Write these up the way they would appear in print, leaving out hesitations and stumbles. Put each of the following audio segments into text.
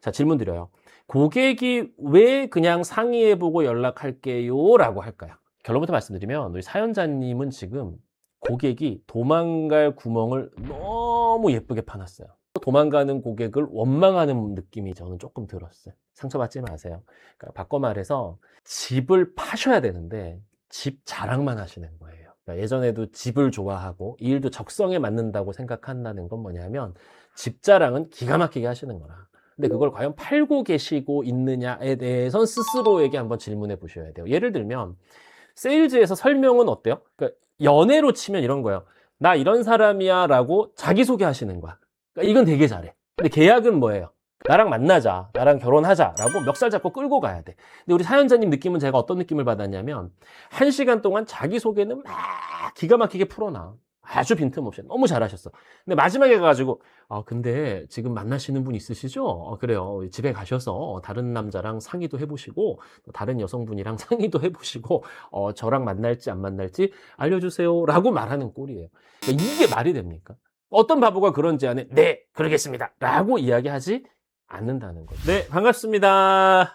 자, 질문 드려요. 고객이 왜 그냥 상의해보고 연락할게요? 라고 할까요? 결론부터 말씀드리면 우리 사연자님은 지금 고객이 도망갈 구멍을 너무 예쁘게 파놨어요. 도망가는 고객을 원망하는 느낌이 저는 조금 들었어요. 상처받지 마세요. 그러니까 바꿔 말해서 집을 파셔야 되는데 집 자랑만 하시는 거예요. 그러니까 예전에도 집을 좋아하고 이 일도 적성에 맞는다고 생각한다는 건 뭐냐면 집 자랑은 기가 막히게 하시는 거라. 근데 그걸 과연 팔고 계시고 있느냐에 대해선 스스로에게 한번 질문해 보셔야 돼요. 예를 들면 세일즈에서 설명은 어때요? 그러니까 연애로 치면 이런 거예요. 나 이런 사람이야 라고 자기소개 하시는 거야. 그러니까 이건 되게 잘해. 근데 계약은 뭐예요? 나랑 만나자, 나랑 결혼하자 라고 멱살 잡고 끌고 가야 돼. 근데 우리 사연자님 느낌은 제가 어떤 느낌을 받았냐면 1시간 동안 자기소개는 막 기가 막히게 풀어놔. 아주 빈틈없이 너무 잘하셨어. 근데 마지막에 가가지고 근데 지금 만나시는 분 있으시죠? 그래요. 집에 가셔서 다른 남자랑 상의도 해보시고 다른 여성분이랑 상의도 해보시고 저랑 만날지 안 만날지 알려주세요 라고 말하는 꼴이에요. 그러니까 이게 말이 됩니까? 어떤 바보가 그런 제안에 네 그러겠습니다 라고 이야기하지 않는다는 거죠. 네, 반갑습니다.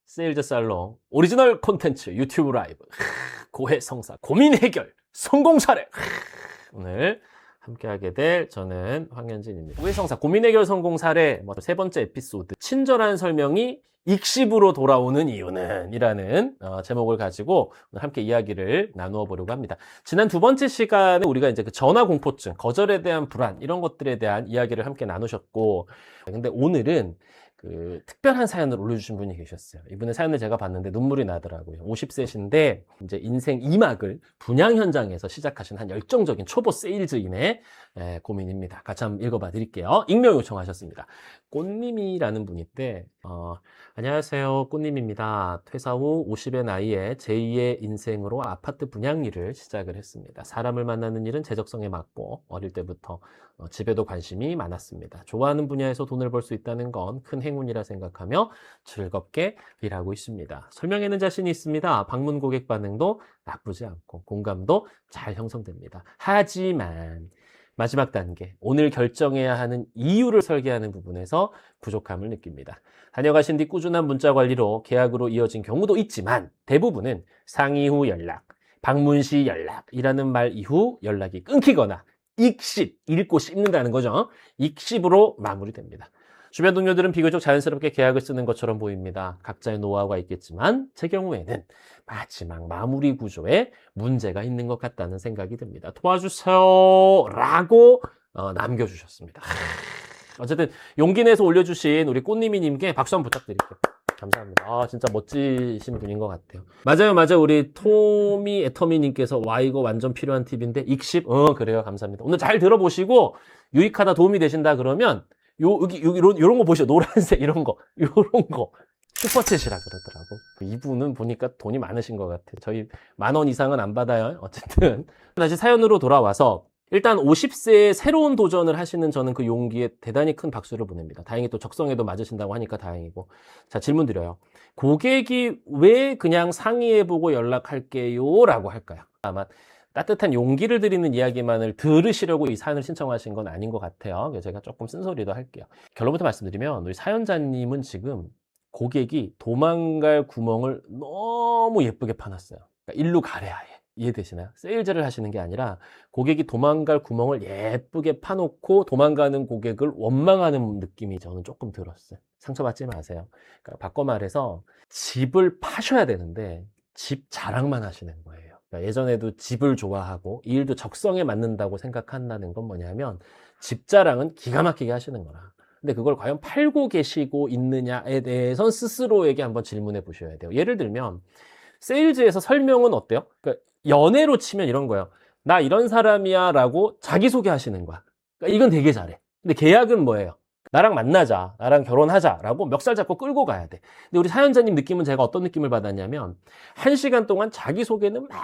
세일즈 살롱 오리지널 콘텐츠 유튜브 라이브 고해성사 고민 해결 성공 사례. 오늘 함께하게 될 저는 황현진입니다. 고해성사 고민 해결 성공 사례 세 번째 에피소드 친절한 설명이 익십으로 돌아오는 이유는 이라는 제목을 가지고 오늘 함께 이야기를 나누어 보려고 합니다. 지난 두 번째 시간에 우리가 이제 그 전화 공포증, 거절에 대한 불안 이런 것들에 대한 이야기를 함께 나누셨고, 근데 오늘은 그 특별한 사연을 올려주신 분이 계셨어요. 이분의 사연을 제가 봤는데 눈물이 나더라고요. 50세신데 이제 인생 2막을 분양 현장에서 시작하신 한 열정적인 초보 세일즈인의 고민입니다. 같이 한번 읽어봐 드릴게요. 익명 요청하셨습니다. 꽃님이라는 분인데 안녕하세요. 꽃님입니다. 퇴사 후 50의 나이에 제2의 인생으로 아파트 분양 일을 시작을 했습니다. 사람을 만나는 일은 제 적성에 맞고 어릴 때부터 집에도 관심이 많았습니다. 좋아하는 분야에서 돈을 벌 수 있다는 건 큰 행운이라 생각하며 즐겁게 일하고 있습니다. 설명에는 자신이 있습니다. 방문 고객 반응도 나쁘지 않고 공감도 잘 형성됩니다. 하지만 마지막 단계, 오늘 결정해야 하는 이유를 설계하는 부분에서 부족함을 느낍니다. 다녀가신 뒤 꾸준한 문자 관리로 계약으로 이어진 경우도 있지만 대부분은 상의 후 연락, 방문 시 연락이라는 말 이후 연락이 끊기거나 익십, 읽고 씹는다는 거죠. 익십으로 마무리됩니다. 주변 동료들은 비교적 자연스럽게 계약을 쓰는 것처럼 보입니다. 각자의 노하우가 있겠지만 제 경우에는 마지막 마무리 구조에 문제가 있는 것 같다는 생각이 듭니다. 도와주세요 라고 남겨주셨습니다. 어쨌든 용기 내서 올려주신 우리 꽃님이님께 박수 한번 부탁드릴게요. 감사합니다. 진짜 멋지신 분인 것 같아요. 맞아요. 우리 토미 애터미님께서 와 이거 완전 필요한 팁인데 익십? 그래요. 감사합니다. 오늘 잘 들어보시고 유익하다 도움이 되신다 그러면 여기 요런 거 보시죠. 노란색 요런 거 슈퍼챗이라 그러더라고. 이분은 보니까 돈이 많으신 것 같아요. 저희 10,000원 이상은 안 받아요. 어쨌든 다시 사연으로 돌아와서 일단 50세에 새로운 도전을 하시는 저는 그 용기에 대단히 큰 박수를 보냅니다. 다행히 또 적성에도 맞으신다고 하니까 다행이고. 자, 질문 드려요. 고객이 왜 그냥 상의해보고 연락할게요? 라고 할까요? 아마 따뜻한 용기를 드리는 이야기만을 들으시려고 이 사연을 신청하신 건 아닌 것 같아요. 그래서 제가 조금 쓴소리도 할게요. 결론부터 말씀드리면 우리 사연자님은 지금 고객이 도망갈 구멍을 너무 예쁘게 파놨어요. 그러니까 일로 가래 아예. 이해되시나요? 세일즈를 하시는 게 아니라 고객이 도망갈 구멍을 예쁘게 파놓고 도망가는 고객을 원망하는 느낌이 저는 조금 들었어요. 상처받지 마세요. 그러니까 바꿔 말해서 집을 파셔야 되는데 집 자랑만 하시는 거예요. 그러니까 예전에도 집을 좋아하고 이 일도 적성에 맞는다고 생각한다는 건 뭐냐면 집 자랑은 기가 막히게 하시는 거라. 근데 그걸 과연 팔고 계시고 있느냐에 대해선 스스로에게 한번 질문해 보셔야 돼요. 예를 들면 세일즈에서 설명은 어때요? 그러니까 연애로 치면 이런 거예요. 나 이런 사람이야 라고 자기소개 하시는 거야. 그러니까 이건 되게 잘해. 근데 계약은 뭐예요? 나랑 만나자, 나랑 결혼하자 라고 멱살 잡고 끌고 가야 돼. 근데 우리 사연자님 느낌은 제가 어떤 느낌을 받았냐면 1시간 동안 자기소개는 막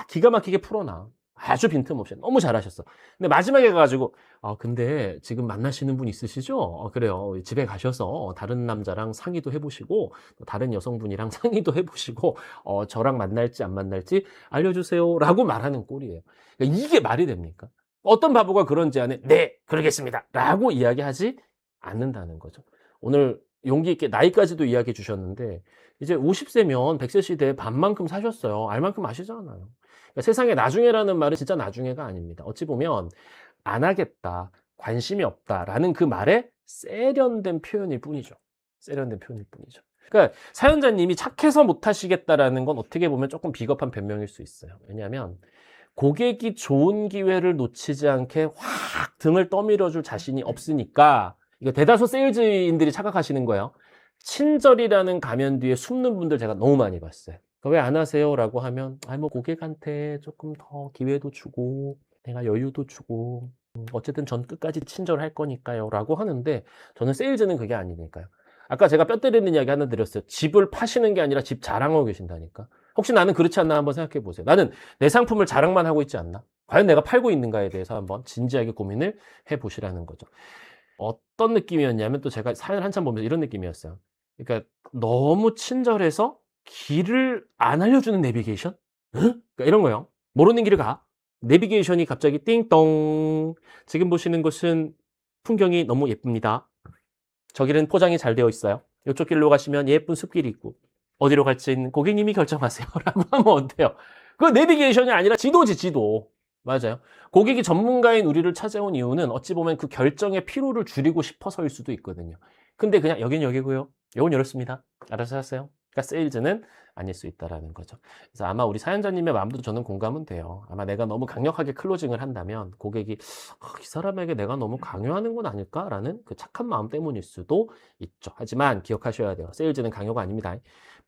기가 막히게 풀어놔. 아주 빈틈없이 너무 잘하셨어. 근데 마지막에 가가지고 근데 지금 만나시는 분 있으시죠? 그래요. 집에 가셔서 다른 남자랑 상의도 해보시고 다른 여성분이랑 상의도 해보시고 저랑 만날지 안 만날지 알려주세요 라고 말하는 꼴이에요. 그러니까 이게 말이 됩니까? 어떤 바보가 그런 제안에 네 그러겠습니다 라고 이야기하지 않는다는 거죠. 오늘 용기 있게 나이까지도 이야기해 주셨는데 이제 50세면 100세 시대에 반만큼 사셨어요. 알 만큼 아시잖아요. 그러니까 세상에 나중에라는 말은 진짜 나중에가 아닙니다. 어찌 보면 안 하겠다, 관심이 없다라는 그 말에 세련된 표현일 뿐이죠. 세련된 표현일 뿐이죠. 그러니까 사연자님이 착해서 못 하시겠다라는 건 어떻게 보면 조금 비겁한 변명일 수 있어요. 왜냐하면 고객이 좋은 기회를 놓치지 않게 확 등을 떠밀어 줄 자신이 없으니까 이거 대다수 세일즈인들이 착각하시는 거예요. 친절이라는 가면 뒤에 숨는 분들 제가 너무 많이 봤어요. 왜 안 하세요? 라고 하면 뭐 고객한테 조금 더 기회도 주고 내가 여유도 주고 어쨌든 전 끝까지 친절할 거니까요 라고 하는데 저는 세일즈는 그게 아니니까요. 아까 제가 뼈 때리는 이야기 하나 드렸어요. 집을 파시는 게 아니라 집 자랑하고 계신다니까. 혹시 나는 그렇지 않나 한번 생각해 보세요. 나는 내 상품을 자랑만 하고 있지 않나? 과연 내가 팔고 있는가에 대해서 한번 진지하게 고민을 해보시라는 거죠. 어떤 느낌이었냐면 또 제가 사연 한참 보면서 이런 느낌이었어요. 그러니까 너무 친절해서 길을 안 알려주는 내비게이션? 응? 그러니까 이런 거요. 모르는 길을 가. 내비게이션이 갑자기 띵동. 지금 보시는 곳은 풍경이 너무 예쁩니다. 저길은 포장이 잘 되어 있어요. 이쪽 길로 가시면 예쁜 숲길이 있고 어디로 갈지는 고객님이 결정하세요. 라고 하면 어때요? 그 내비게이션이 아니라 지도지, 지도. 맞아요. 고객이 전문가인 우리를 찾아온 이유는 어찌 보면 그 결정의 피로를 줄이고 싶어서일 수도 있거든요. 근데 그냥 여긴 여기고요. 요건 이렇습니다. 알아서 하세요. 그러니까 세일즈는 아닐 수 있다라는 거죠. 그래서 아마 우리 사연자님의 마음도 저는 공감은 돼요. 아마 내가 너무 강력하게 클로징을 한다면 고객이 이 사람에게 내가 너무 강요하는 건 아닐까라는 그 착한 마음 때문일 수도 있죠. 하지만 기억하셔야 돼요. 세일즈는 강요가 아닙니다.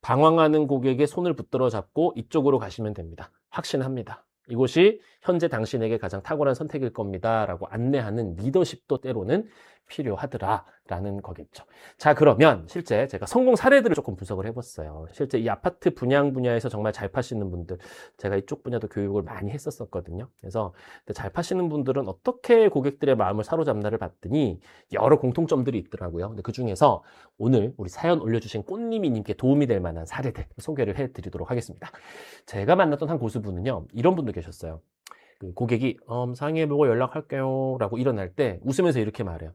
방황하는 고객의 손을 붙들어 잡고 이쪽으로 가시면 됩니다. 확신합니다. 이곳이 현재 당신에게 가장 탁월한 선택일 겁니다. 라고 안내하는 리더십도 때로는 필요하더라라는 거겠죠. 자, 그러면 실제 제가 성공 사례들을 조금 분석을 해봤어요. 실제 이 아파트 분양 분야에서 정말 잘 파시는 분들, 제가 이쪽 분야도 교육을 많이 했었거든요. 그래서 잘 파시는 분들은 어떻게 고객들의 마음을 사로잡나를 봤더니 여러 공통점들이 있더라고요. 근데 그 중에서 오늘 우리 사연 올려주신 꽃님이님께 도움이 될 만한 사례들 소개를 해드리도록 하겠습니다. 제가 만났던 한 고수분은요, 이런 분도 계셨어요. 그 고객이 상의해보고 연락할게요 라고 일어날 때 웃으면서 이렇게 말해요.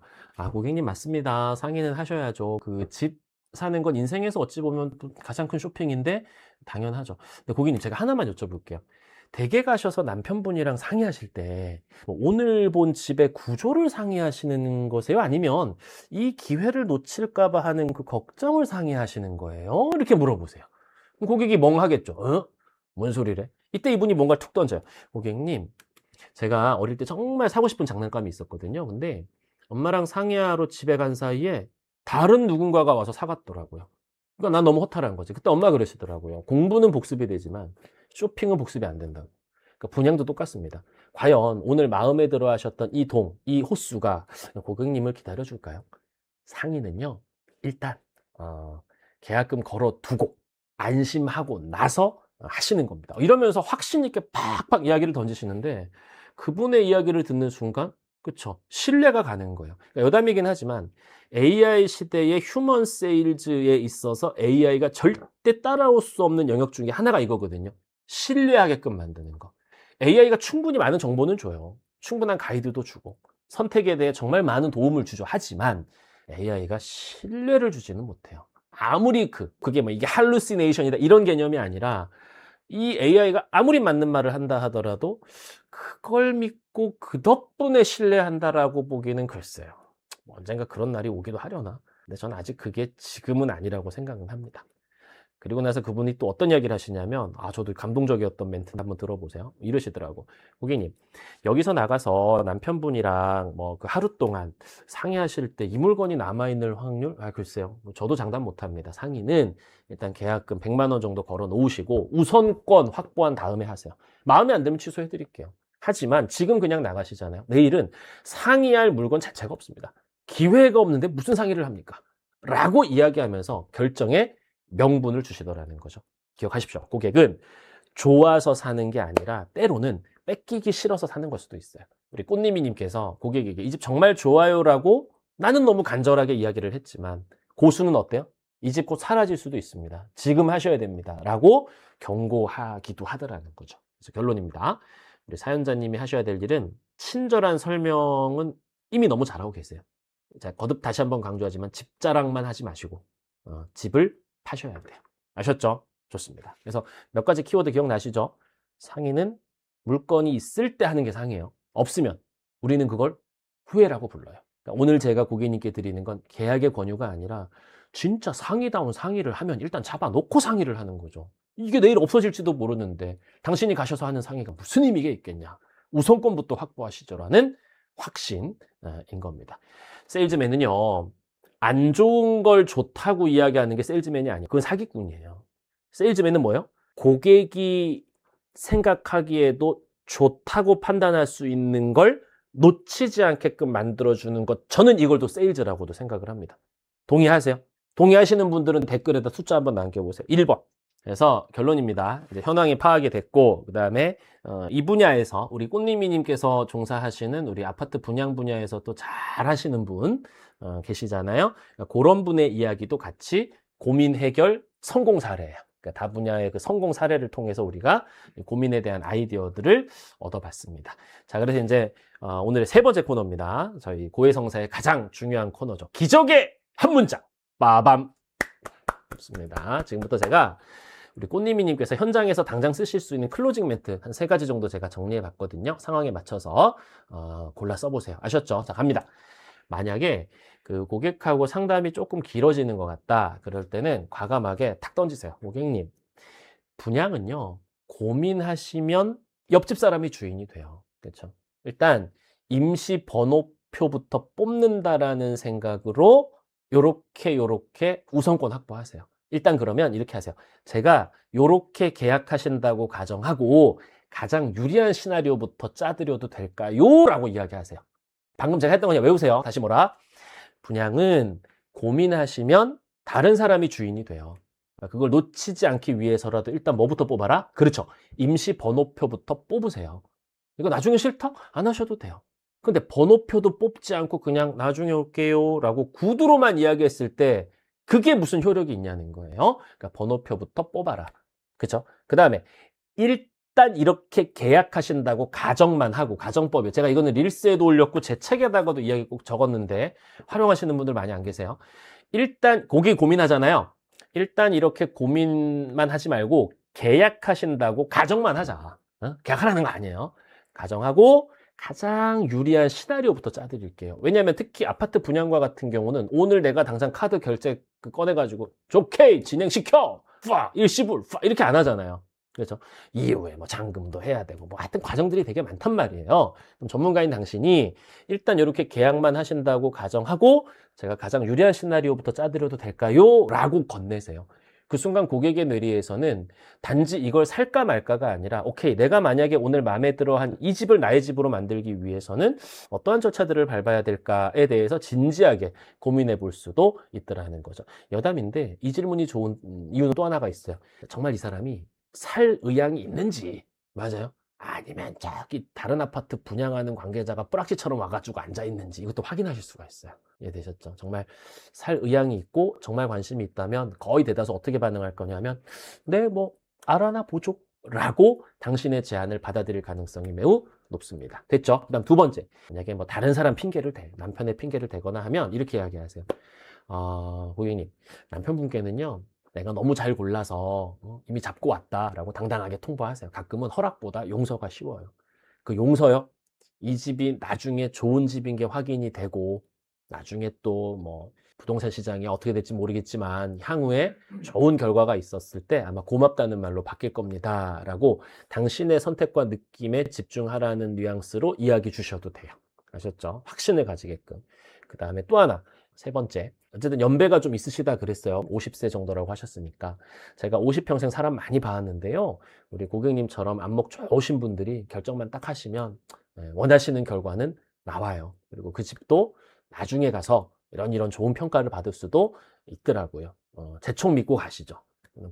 고객님 맞습니다. 상의는 하셔야죠. 그 집 사는 건 인생에서 어찌 보면 가장 큰 쇼핑인데 당연하죠. 근데 고객님 제가 하나만 여쭤볼게요. 댁에 가셔서 남편분이랑 상의하실 때 오늘 본 집의 구조를 상의하시는 거세요? 아니면 이 기회를 놓칠까 봐 하는 그 걱정을 상의하시는 거예요? 이렇게 물어보세요. 그럼 고객이 멍하겠죠. 뭔 소리래? 이때 이분이 뭔가 툭 던져요. 고객님, 제가 어릴 때 정말 사고 싶은 장난감이 있었거든요. 근데 엄마랑 상의하러 집에 간 사이에 다른 누군가가 와서 사갔더라고요. 그러니까 난 너무 허탈한 거지. 그때 엄마가 그러시더라고요. 공부는 복습이 되지만 쇼핑은 복습이 안 된다. 그러니까 분양도 똑같습니다. 과연 오늘 마음에 들어 하셨던 이 호수가 고객님을 기다려줄까요? 상의는요, 일단 계약금 걸어두고 안심하고 나서 하시는 겁니다. 이러면서 확신 있게 팍팍 이야기를 던지시는데 그분의 이야기를 듣는 순간 그쵸, 신뢰가 가는 거예요. 그러니까 여담이긴 하지만 AI 시대의 휴먼 세일즈에 있어서 AI가 절대 따라올 수 없는 영역 중에 하나가 이거거든요. 신뢰하게끔 만드는 거. AI가 충분히 많은 정보는 줘요. 충분한 가이드도 주고 선택에 대해 정말 많은 도움을 주죠. 하지만 AI가 신뢰를 주지는 못해요. 아무리 그게 이게 할루시네이션이다 이런 개념이 아니라 이 AI가 아무리 맞는 말을 한다 하더라도 그걸 믿고 그 덕분에 신뢰한다라고 보기는 글쎄요. 언젠가 그런 날이 오기도 하려나? 근데 저는 아직 그게 지금은 아니라고 생각은 합니다. 그리고 나서 그분이 또 어떤 이야기를 하시냐면 저도 감동적이었던 멘트 한번 들어보세요. 이러시더라고. 고객님, 여기서 나가서 남편분이랑 그 하루 동안 상의하실 때 이 물건이 남아있는 확률? 글쎄요. 저도 장담 못합니다. 상의는 일단 계약금 100만 원 정도 걸어 놓으시고 우선권 확보한 다음에 하세요. 마음에 안 들면 취소해 드릴게요. 하지만 지금 그냥 나가시잖아요. 내일은 상의할 물건 자체가 없습니다. 기회가 없는데 무슨 상의를 합니까? 라고 이야기하면서 결정에 명분을 주시더라는 거죠. 기억하십시오. 고객은 좋아서 사는 게 아니라 때로는 뺏기기 싫어서 사는 걸 수도 있어요. 우리 꽃님이님께서 고객에게 이 집 정말 좋아요라고 나는 너무 간절하게 이야기를 했지만 고수는 어때요? 이 집 곧 사라질 수도 있습니다. 지금 하셔야 됩니다. 라고 경고하기도 하더라는 거죠. 그래서 결론입니다. 우리 사연자님이 하셔야 될 일은 친절한 설명은 이미 너무 잘하고 계세요. 자, 거듭 다시 한번 강조하지만 집 자랑만 하지 마시고 집을 파셔야 돼요. 아셨죠? 좋습니다. 그래서 몇 가지 키워드 기억나시죠? 상의는 물건이 있을 때 하는 게 상의예요. 없으면 우리는 그걸 후회라고 불러요. 그러니까 오늘 제가 고객님께 드리는 건 계약의 권유가 아니라 진짜 상의다운 상의를 하면 일단 잡아놓고 상의를 하는 거죠. 이게 내일 없어질지도 모르는데 당신이 가셔서 하는 상의가 무슨 의미가 있겠냐. 우선권부터 확보하시죠라는 확신인 겁니다. 세일즈맨은요, 안 좋은 걸 좋다고 이야기하는 게 세일즈맨이 아니에요. 그건 사기꾼이에요. 세일즈맨은 뭐예요? 고객이 생각하기에도 좋다고 판단할 수 있는 걸 놓치지 않게끔 만들어주는 것. 저는 이걸 또 세일즈라고도 생각을 합니다. 동의하세요? 동의하시는 분들은 댓글에다 숫자 한번 남겨보세요. 1번. 그래서 결론입니다. 이제 현황이 파악이 됐고, 그 다음에 이 분야에서 우리 꽃님이님께서 종사하시는 우리 아파트 분양 분야에서 또 잘 하시는 분 계시잖아요. 그러니까 그런 분의 이야기도 같이 고민 해결 성공 사례예요. 그러니까 다 분야의 그 성공 사례를 통해서 우리가 고민에 대한 아이디어들을 얻어봤습니다. 자, 그래서 이제 오늘의 세 번째 코너입니다. 저희 고해성사의 가장 중요한 코너죠. 기적의 한 문장. 빠밤. 좋습니다. 지금부터 제가 우리 꽃님이님께서 현장에서 당장 쓰실 수 있는 클로징 멘트 한 3가지 정도 제가 정리해 봤거든요. 상황에 맞춰서 골라 써보세요. 아셨죠? 자, 갑니다. 만약에 그 고객하고 상담이 조금 길어지는 것 같다. 그럴 때는 과감하게 탁 던지세요. 고객님, 분양은요, 고민하시면 옆집 사람이 주인이 돼요. 그렇죠? 일단 임시 번호표부터 뽑는다라는 생각으로 요렇게 우선권 확보하세요. 일단 그러면 이렇게 하세요. 제가 요렇게 계약하신다고 가정하고 가장 유리한 시나리오부터 짜드려도 될까요? 라고 이야기하세요. 방금 제가 했던 거 그냥 외우세요. 다시 뭐라? 분양은 고민하시면 다른 사람이 주인이 돼요. 그걸 놓치지 않기 위해서라도 일단 뭐부터 뽑아라? 그렇죠. 임시 번호표부터 뽑으세요. 이거 나중에 싫다? 안 하셔도 돼요. 근데 번호표도 뽑지 않고 그냥 나중에 올게요 라고 구두로만 이야기했을 때 그게 무슨 효력이 있냐는 거예요. 그러니까 번호표부터 뽑아라. 그쵸? 그 다음에 일단 이렇게 계약하신다고 가정만 하고, 가정법이요. 제가 이거는 릴스에도 올렸고 제 책에다가도 이야기 꼭 적었는데 활용하시는 분들 많이 안 계세요. 일단 고객이 고민하잖아요. 일단 이렇게 고민만 하지 말고 계약하신다고 가정만 하자. 계약하라는 거 아니에요. 가정하고 가장 유리한 시나리오부터 짜드릴게요. 왜냐하면 특히 아파트 분양과 같은 경우는 오늘 내가 당장 카드 결제 꺼내가지고 오케이 진행시켜 일시불 이렇게 안 하잖아요. 그렇죠? 이후에 뭐 잔금도 해야 되고 뭐 하여튼 과정들이 되게 많단 말이에요. 그럼 전문가인 당신이 일단 이렇게 계약만 하신다고 가정하고 제가 가장 유리한 시나리오부터 짜드려도 될까요? 라고 건네세요. 그 순간 고객의 뇌리에서는 단지 이걸 살까 말까가 아니라 오케이, 내가 만약에 오늘 마음에 들어 한 이 집을 나의 집으로 만들기 위해서는 어떠한 절차들을 밟아야 될까에 대해서 진지하게 고민해 볼 수도 있더라는 거죠. 여담인데 이 질문이 좋은 이유는 또 하나가 있어요. 정말 이 사람이 살 의향이 있는지. 맞아요? 아니면 저기 다른 아파트 분양하는 관계자가 뿌락지처럼 와가지고 앉아있는지 이것도 확인하실 수가 있어요. 이해되셨죠? 정말 살 의향이 있고 정말 관심이 있다면 거의 대다수 어떻게 반응할 거냐면 네, 뭐 알아나 보죠 라고 당신의 제안을 받아들일 가능성이 매우 높습니다. 됐죠? 그 다음 두 번째, 만약에 뭐 다른 사람 핑계를 대, 남편의 핑계를 대거나 하면 이렇게 이야기하세요. 고객님, 남편분께는요 내가 너무 잘 골라서 이미 잡고 왔다라고 당당하게 통보하세요. 가끔은 허락보다 용서가 쉬워요. 그 용서요, 이 집이 나중에 좋은 집인 게 확인이 되고 나중에 또 뭐 부동산 시장이 어떻게 될지 모르겠지만 향후에 좋은 결과가 있었을 때 아마 고맙다는 말로 바뀔 겁니다 라고 당신의 선택과 느낌에 집중하라는 뉘앙스로 이야기 주셔도 돼요. 아셨죠? 확신을 가지게끔. 그 다음에 또 하나, 세 번째, 어쨌든 연배가 좀 있으시다 그랬어요. 50세 정도라고 하셨으니까. 제가 50평생 사람 많이 봐왔는데요, 우리 고객님처럼 안목 좋으신 분들이 결정만 딱 하시면 원하시는 결과는 나와요. 그리고 그 집도 나중에 가서 이런 좋은 평가를 받을 수도 있더라고요. 제 촉 믿고 가시죠.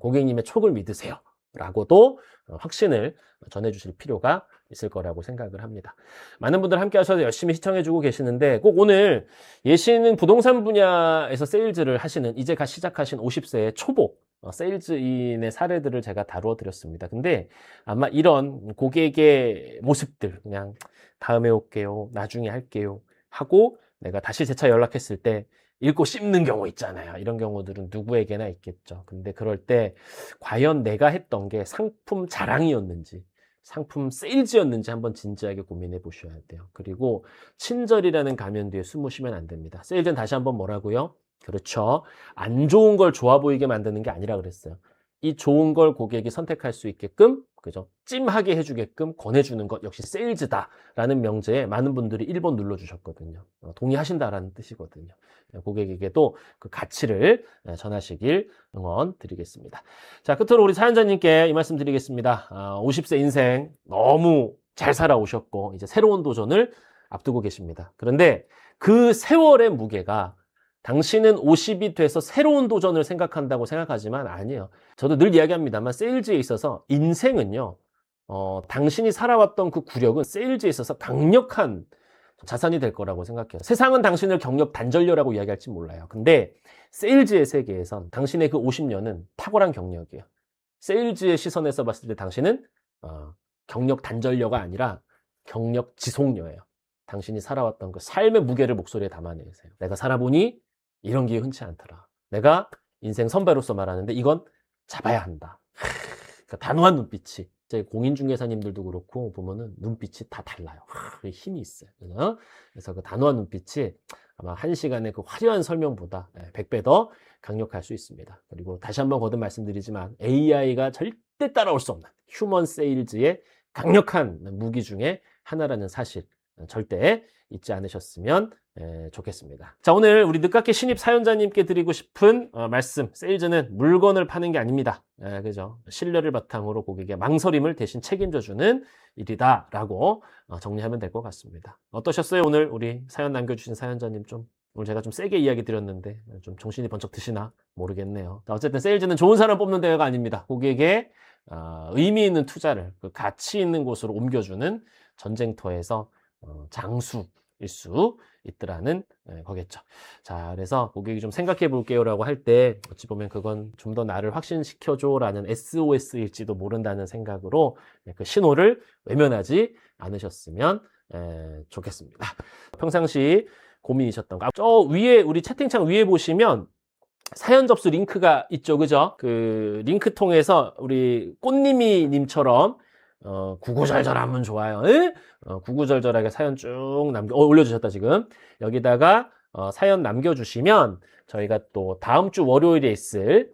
고객님의 촉을 믿으세요 라고도 확신을 전해주실 필요가 있을 거라고 생각을 합니다. 많은 분들 함께 하셔서 열심히 시청해주고 계시는데 꼭 오늘 예시는 부동산 분야에서 세일즈를 하시는 이제 갓 시작하신 50세의 초보 세일즈인의 사례들을 제가 다루어 드렸습니다. 근데 아마 이런 고객의 모습들, 그냥 다음에 올게요, 나중에 할게요 하고 내가 다시 재차 연락했을 때 읽고 씹는 경우 있잖아요. 이런 경우들은 누구에게나 있겠죠. 근데 그럴 때 과연 내가 했던 게 상품 자랑이었는지 상품 세일즈였는지 한번 진지하게 고민해 보셔야 돼요. 그리고 친절이라는 가면 뒤에 숨으시면 안 됩니다. 세일즈는 다시 한번 뭐라고요? 그렇죠. 안 좋은 걸 좋아 보이게 만드는 게 아니라 그랬어요. 이 좋은 걸 고객이 선택할 수 있게끔, 그죠? 찜하게 해주게끔 권해주는 것 역시 세일즈다라는 명제에 많은 분들이 1번 눌러주셨거든요. 동의하신다라는 뜻이거든요. 고객에게도 그 가치를 전하시길 응원 드리겠습니다. 자, 끝으로 우리 사연자님께 이 말씀 드리겠습니다. 50세 인생 너무 잘 살아오셨고, 이제 새로운 도전을 앞두고 계십니다. 그런데 그 세월의 무게가 당신은 50이 돼서 새로운 도전을 생각한다고 생각하지만 아니에요. 저도 늘 이야기합니다만 세일즈에 있어서 인생은요. 당신이 살아왔던 그 구력은 세일즈에 있어서 강력한 자산이 될 거라고 생각해요. 세상은 당신을 경력 단절녀라고 이야기할지 몰라요. 근데 세일즈의 세계에선 당신의 그 50년은 탁월한 경력이에요. 세일즈의 시선에서 봤을 때 당신은 경력 단절녀가 아니라 경력 지속녀예요. 당신이 살아왔던 그 삶의 무게를 목소리에 담아내세요. 내가 살아보니 이런 게 흔치 않더라. 내가 인생 선배로서 말하는데 이건 잡아야 한다. 그러니까 단호한 눈빛이. 제 공인중개사님들도 그렇고 보면은 눈빛이 다 달라요. 힘이 있어요. 그래서 그 단호한 눈빛이 아마 1시간의 그 화려한 설명보다 100배 더 강력할 수 있습니다. 그리고 다시 한번 거듭 말씀드리지만 AI가 절대 따라올 수 없는 휴먼 세일즈의 강력한 무기 중에 하나라는 사실 절대 잊지 않으셨으면 좋겠습니다. 자, 오늘 우리 늦깎이 신입 사연자님께 드리고 싶은 말씀, 세일즈는 물건을 파는 게 아닙니다. 그죠? 신뢰를 바탕으로 고객의 망설임을 대신 책임져주는 일이다라고 정리하면 될 것 같습니다. 어떠셨어요? 오늘 우리 사연 남겨주신 사연자님 오늘 제가 좀 세게 이야기 드렸는데 좀 정신이 번쩍 드시나 모르겠네요. 자, 어쨌든 세일즈는 좋은 사람 뽑는 대회가 아닙니다. 고객의 의미 있는 투자를 그 가치 있는 곳으로 옮겨주는 전쟁터에서 장수일 수 있더라는 거겠죠. 자, 그래서 고객이 좀 생각해 볼게요 라고 할 때 어찌 보면 그건 좀 더 나를 확신시켜줘 라는 SOS일지도 모른다는 생각으로 그 신호를 외면하지 않으셨으면 좋겠습니다. 평상시 고민이셨던 거, 저 위에 우리 채팅창 위에 보시면 사연 접수 링크가 있죠. 그죠? 그 링크 통해서 우리 꽃님이 님처럼 구구절절하면 좋아요. 구구절절하게 사연 쭉 올려주셨다, 지금. 여기다가, 사연 남겨주시면, 저희가 또 다음 주 월요일에 있을,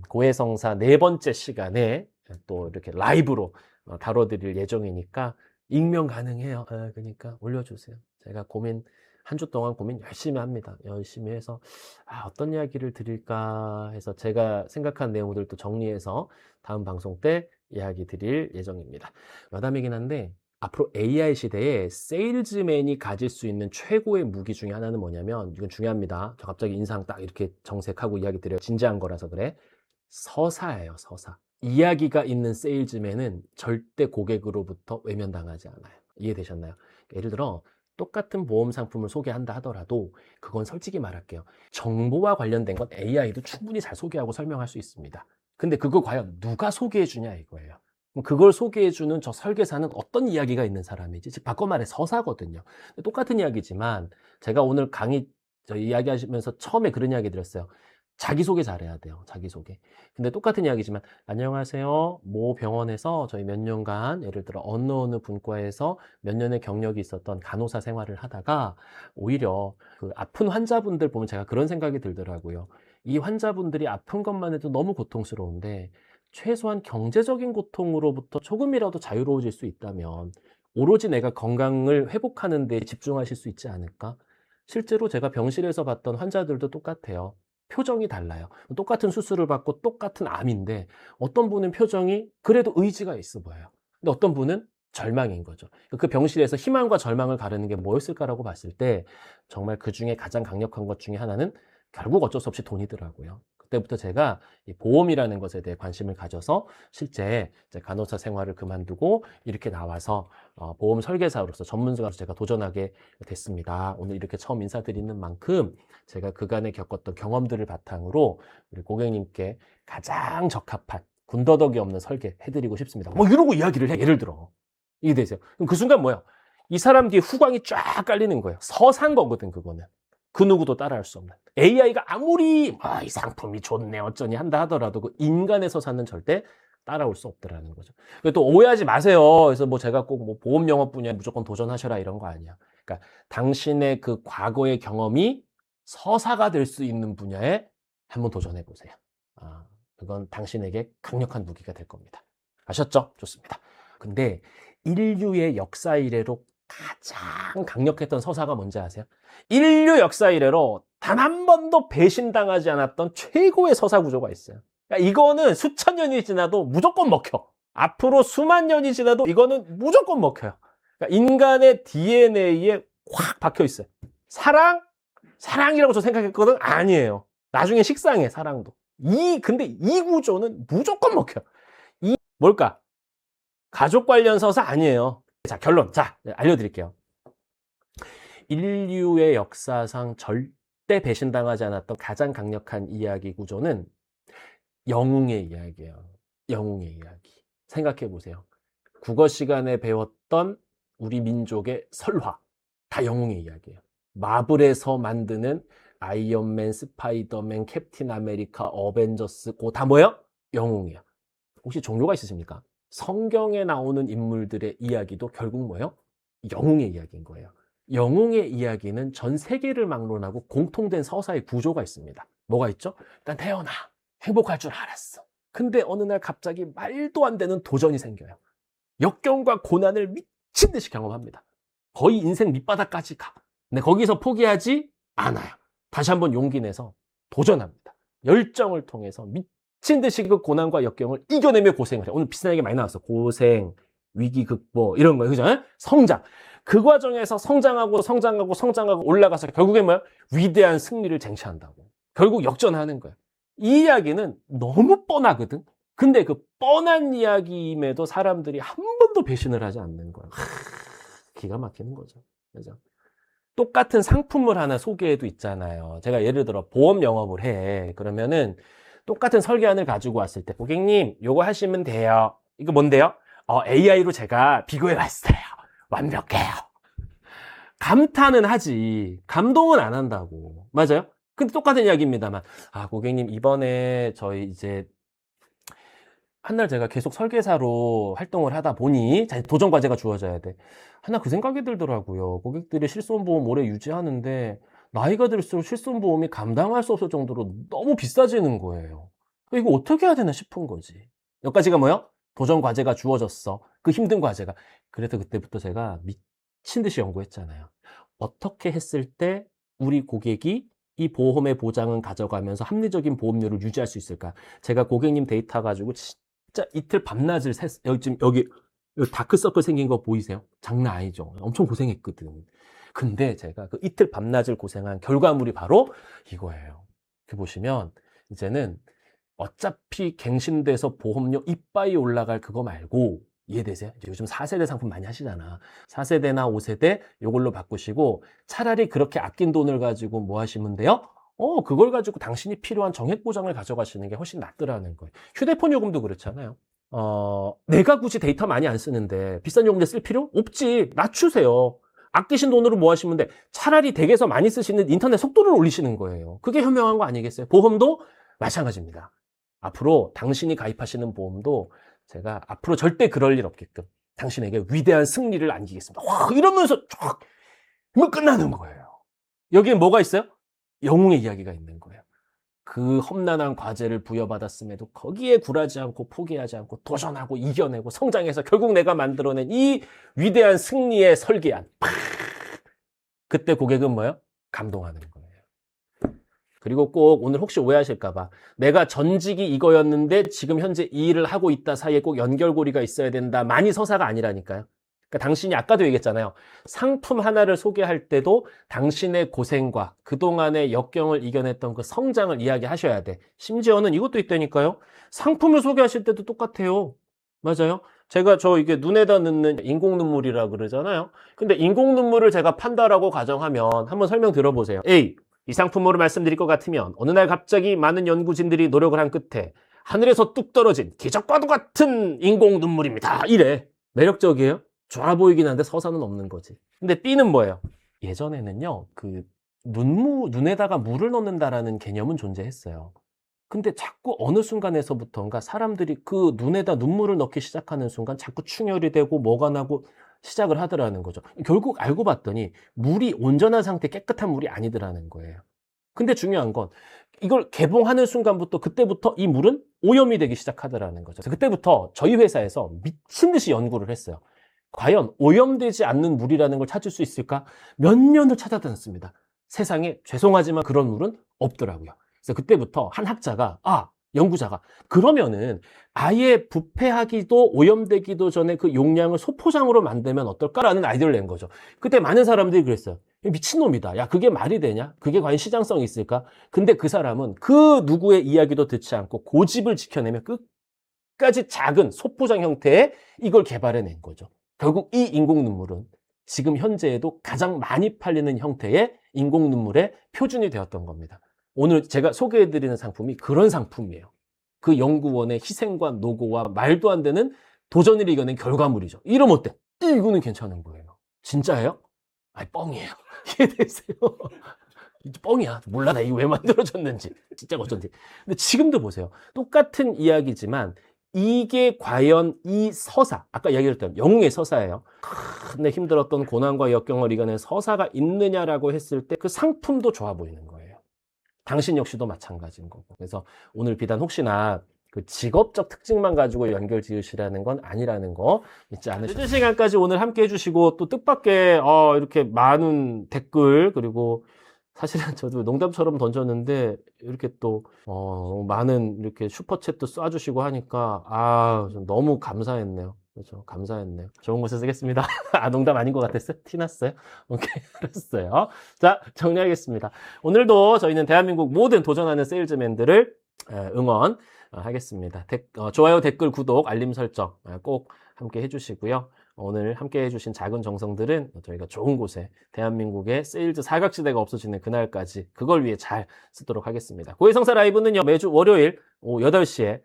고해성사 4번째 시간에 또 이렇게 라이브로 다뤄드릴 예정이니까, 익명 가능해요. 그러니까 올려주세요. 제가 한 주 동안 고민 열심히 합니다. 열심히 해서, 어떤 이야기를 드릴까 해서 제가 생각한 내용들도 정리해서 다음 방송 때 이야기 드릴 예정입니다. 여담이긴 한데 앞으로 AI 시대에 세일즈맨이 가질 수 있는 최고의 무기 중에 하나는 뭐냐면, 이건 중요합니다. 저 갑자기 인상 딱 이렇게 정색하고 이야기 드려요. 진지한 거라서 그래. 서사예요, 서사. 이야기가 있는 세일즈맨은 절대 고객으로부터 외면당하지 않아요. 이해되셨나요? 예를 들어 똑같은 보험 상품을 소개한다 하더라도 그건 솔직히 말할게요. 정보와 관련된 건 AI도 충분히 잘 소개하고 설명할 수 있습니다. 근데 그걸 과연 누가 소개해 주냐 이거예요. 그럼 그걸 소개해 주는 저 설계사는 어떤 이야기가 있는 사람이지? 즉 바꿔 말해 서사거든요. 똑같은 이야기지만 제가 오늘 저 이야기하시면서 처음에 그런 이야기 드렸어요. 자기소개 잘해야 돼요. 자기소개. 근데 똑같은 이야기지만 안녕하세요. 모 병원에서 저희 몇 년간 예를 들어 어느 분과에서 몇 년의 경력이 있었던 간호사 생활을 하다가 오히려 그 아픈 환자분들 보면 제가 그런 생각이 들더라고요. 이 환자분들이 아픈 것만 해도 너무 고통스러운데 최소한 경제적인 고통으로부터 조금이라도 자유로워질 수 있다면 오로지 내가 건강을 회복하는 데 집중하실 수 있지 않을까? 실제로 제가 병실에서 봤던 환자들도 똑같아요. 표정이 달라요. 똑같은 수술을 받고 똑같은 암인데 어떤 분은 표정이 그래도 의지가 있어 보여요. 근데 어떤 분은 절망인 거죠. 그 병실에서 희망과 절망을 가르는 게 뭐였을까라고 봤을 때 정말 그 중에 가장 강력한 것 중에 하나는 결국 어쩔 수 없이 돈이더라고요. 그때부터 제가 이 보험이라는 것에 대해 관심을 가져서 실제 간호사 생활을 그만두고 이렇게 나와서 보험 설계사로서 전문가로서 제가 도전하게 됐습니다. 오늘 이렇게 처음 인사드리는 만큼 제가 그간에 겪었던 경험들을 바탕으로 우리 고객님께 가장 적합한 군더더기 없는 설계 해드리고 싶습니다. 뭐 이러고 이야기를 해. 예를 들어. 이게 되세요. 그럼 그 순간 뭐야? 이 사람 뒤에 후광이 쫙 깔리는 거예요. 서산 거거든, 그거는. 그 누구도 따라할 수 없는. AI가 아무리 이 상품이 좋네 어쩌니 한다 하더라도 그 인간의 서산은 절대 따라올 수 없더라는 거죠. 또 오해하지 마세요. 그래서 뭐 제가 꼭 뭐 보험 영업 분야에 무조건 도전하셔라 이런 거 아니야. 그러니까 당신의 그 과거의 경험이 서사가 될 수 있는 분야에 한번 도전해 보세요. 그건 당신에게 강력한 무기가 될 겁니다. 아셨죠? 좋습니다. 근데 인류의 역사 이래로 가장 강력했던 서사가 뭔지 아세요? 인류 역사 이래로 단 한 번도 배신당하지 않았던 최고의 서사 구조가 있어요. 그러니까 이거는 수천 년이 지나도 무조건 먹혀. 앞으로 수만 년이 지나도 이거는 무조건 먹혀요. 그러니까 인간의 DNA에 확 박혀 있어요. 사랑이라고 저 생각했거든? 아니에요. 나중에 식상해, 사랑도. 근데 이 구조는 무조건 먹혀. 뭘까? 가족 관련 서사 아니에요. 자, 결론. 자, 알려드릴게요. 인류의 역사상 절대 배신당하지 않았던 가장 강력한 이야기 구조는 영웅의 이야기예요. 영웅의 이야기. 생각해 보세요. 국어 시간에 배웠던 우리 민족의 설화. 다 영웅의 이야기예요. 마블에서 만드는 아이언맨, 스파이더맨, 캡틴 아메리카, 어벤져스, 그거 다 뭐예요? 영웅이야. 혹시 종교가 있으십니까? 성경에 나오는 인물들의 이야기도 결국 뭐예요? 영웅의 이야기인 거예요. 영웅의 이야기는 전 세계를 막론하고 공통된 서사의 구조가 있습니다. 뭐가 있죠? 일단 태어나. 행복할 줄 알았어. 근데 어느 날 갑자기 말도 안 되는 도전이 생겨요. 역경과 고난을 미친 듯이 경험합니다. 거의 인생 밑바닥까지 가. 근데 거기서 포기하지 않아요. 다시 한번 용기 내서 도전합니다. 열정을 통해서 미친 듯이 그 고난과 역경을 이겨내며 고생을 해요. 오늘 비슷한 얘기 많이 나왔어. 고생, 위기 극복 이런 거예요. 그죠? 성장. 그 과정에서 성장하고 올라가서 결국에 뭐야? 위대한 승리를 쟁취한다고. 결국 역전하는 거예요. 이 이야기는 너무 뻔하거든. 근데 그 뻔한 이야기임에도 사람들이 한 번도 배신을 하지 않는 거예요. 기가 막히는 거죠. 그죠? 똑같은 상품을 하나 소개해도 있잖아요. 제가 예를 들어 보험 영업을 해. 그러면은 똑같은 설계안을 가지고 왔을 때 고객님 요거 하시면 돼요. 이거 뭔데요? AI로 제가 비교해 봤어요. 완벽해요. 감탄은 하지 감동은 안 한다고. 맞아요? 근데 똑같은 이야기입니다만 고객님 이번에 저희 이제 한날 제가 계속 설계사로 활동을 하다 보니 도전 과제가 주어져야 돼. 하나 그 생각이 들더라고요. 고객들이 실손보험 오래 유지하는데 나이가 들수록 실손보험이 감당할 수 없을 정도로 너무 비싸지는 거예요. 이거 어떻게 해야 되나 싶은 거지. 여기까지가 뭐요? 도전 과제가 주어졌어. 그 힘든 과제가. 그래서 그때부터 제가 미친 듯이 연구했잖아요. 어떻게 했을 때 우리 고객이 이 보험의 보장은 가져가면서 합리적인 보험료를 유지할 수 있을까? 제가 고객님 데이터 가지고 진짜 이틀 밤낮을 여기 다크서클 생긴 거 보이세요? 장난 아니죠. 엄청 고생했거든. 근데 제가 그 이틀 밤낮을 고생한 결과물이 바로 이거예요. 이렇게 보시면 이제는 어차피 갱신돼서 보험료 이빠이 올라갈 그거 말고 이해되세요? 이제 요즘 4세대 상품 많이 하시잖아. 4세대나 5세대 요걸로 바꾸시고 차라리 그렇게 아낀 돈을 가지고 뭐 하시면 돼요? 그걸 가지고 당신이 필요한 정액 보장을 가져가시는 게 훨씬 낫더라는 거예요. 휴대폰 요금도 그렇잖아요. 내가 굳이 데이터 많이 안 쓰는데 비싼 요금제 쓸 필요 없지. 낮추세요. 아끼신 돈으로 뭐 하시면 돼? 차라리 댁에서 많이 쓰시는 인터넷 속도를 올리시는 거예요. 그게 현명한 거 아니겠어요? 보험도 마찬가지입니다. 앞으로 당신이 가입하시는 보험도 제가 앞으로 절대 그럴 일 없게끔 당신에게 위대한 승리를 안기겠습니다. 와, 이러면서 쫙 끝나는 거예요. 여기에 뭐가 있어요? 영웅의 이야기가 있는 거예요. 그 험난한 과제를 부여받았음에도 거기에 굴하지 않고 포기하지 않고 도전하고 이겨내고 성장해서 결국 내가 만들어낸 이 위대한 승리의 설계안. 그때 고객은 뭐예요? 감동하는 거예요. 그리고 꼭 오늘 혹시 오해하실까봐 내가 전직이 이거였는데 지금 현재 이 일을 하고 있다 사이에 꼭 연결고리가 있어야 된다. 많이 서사가 아니라니까요. 그러니까 당신이 아까도 얘기했잖아요. 상품 하나를 소개할 때도 당신의 고생과 그동안의 역경을 이겨냈던 그 성장을 이야기하셔야 돼. 심지어는 이것도 있다니까요. 상품을 소개하실 때도 똑같아요. 맞아요. 제가 이게 눈에다 넣는 인공 눈물이라 그러잖아요. 근데 인공 눈물을 제가 판다라고 가정하면 한번 설명 들어보세요. A. 이 상품으로 말씀드릴 것 같으면 어느 날 갑자기 많은 연구진들이 노력을 한 끝에 하늘에서 뚝 떨어진 기적과도 같은 인공 눈물입니다. 이래. 매력적이에요? 좋아 보이긴 한데 서사는 없는 거지. 근데 B는 뭐예요? 예전에는요, 그 눈에다가 물을 넣는다라는 개념은 존재했어요. 근데 자꾸 어느 순간에서부터인가 사람들이 그 눈에다 눈물을 넣기 시작하는 순간 자꾸 충혈이 되고 뭐가 나고 시작을 하더라는 거죠. 결국 알고 봤더니 물이 온전한 상태 깨끗한 물이 아니더라는 거예요. 근데 중요한 건 이걸 개봉하는 순간부터 그때부터 이 물은 오염이 되기 시작하더라는 거죠. 그래서 그때부터 저희 회사에서 미친 듯이 연구를 했어요. 과연 오염되지 않는 물이라는 걸 찾을 수 있을까? 몇 년을 찾아다녔습니다. 세상에 죄송하지만 그런 물은 없더라고요. 그래서 그때부터 한 학자가, 연구자가, 그러면은 아예 부패하기도 오염되기도 전에 그 용량을 소포장으로 만들면 어떨까라는 아이디어를 낸 거죠. 그때 많은 사람들이 그랬어요. 미친놈이다. 야, 그게 말이 되냐? 그게 과연 시장성이 있을까? 근데 그 사람은 그 누구의 이야기도 듣지 않고 고집을 지켜내며 끝까지 작은 소포장 형태의 이걸 개발해낸 거죠. 결국 이 인공 눈물은 지금 현재에도 가장 많이 팔리는 형태의 인공 눈물의 표준이 되었던 겁니다. 오늘 제가 소개해드리는 상품이 그런 상품이에요. 그 연구원의 희생과 노고와 말도 안 되는 도전을 이겨낸 결과물이죠. 이러면 어때? 이거는 괜찮은 거예요. 진짜예요? 아니, 뻥이에요. 이해되세요? 뻥이야. 몰라, 나 이거 왜 만들어졌는지. 진짜 어쩐지. 근데 지금도 보세요. 똑같은 이야기지만 이게 과연 이 서사, 아까 이야기했던 영웅의 서사예요. 근데 힘들었던 고난과 역경을 이겨낸 서사가 있느냐라고 했을 때 그 상품도 좋아 보이는 거예요. 당신 역시도 마찬가지인 거고. 그래서 오늘 비단 혹시나 그 직업적 특징만 가지고 연결 지으시라는 건 아니라는 거 잊지 않으셨어요. 늦은 시간까지 오늘 함께 해주시고 또 뜻밖의 이렇게 많은 댓글 그리고 사실은 저도 농담처럼 던졌는데 이렇게 또 많은 이렇게 슈퍼챗도 쏴주시고 하니까 좀 너무 감사했네요. 그렇죠. 감사했네요. 좋은 곳에 쓰겠습니다. 농담 아닌 것 같았어요? 티났어요? 오케이, 알았어요. 자, 정리하겠습니다. 오늘도 저희는 대한민국 모든 도전하는 세일즈맨들을 응원 하겠습니다. 좋아요, 댓글, 구독, 알림 설정 꼭 함께 해주시고요. 오늘 함께 해주신 작은 정성들은 저희가 좋은 곳에 대한민국의 세일즈 사각지대가 없어지는 그날까지 그걸 위해 잘 쓰도록 하겠습니다. 고해성사 라이브는요, 매주 월요일 오후 8시에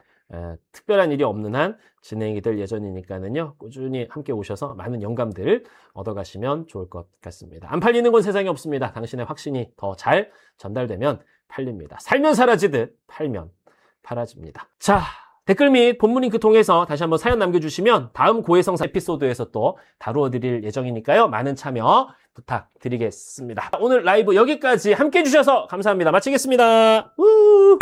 특별한 일이 없는 한 진행이 될 예정이니까는요, 꾸준히 함께 오셔서 많은 영감들 얻어가시면 좋을 것 같습니다. 안 팔리는 건 세상에 없습니다. 당신의 확신이 더 잘 전달되면 팔립니다. 살면 사라지듯 팔면 팔아집니다. 자, 댓글 및 본문 링크 통해서 다시 한번 사연 남겨주시면 다음 고해성사 에피소드에서 또 다루어드릴 예정이니까요. 많은 참여 부탁드리겠습니다. 오늘 라이브 여기까지 함께 해주셔서 감사합니다. 마치겠습니다. 우!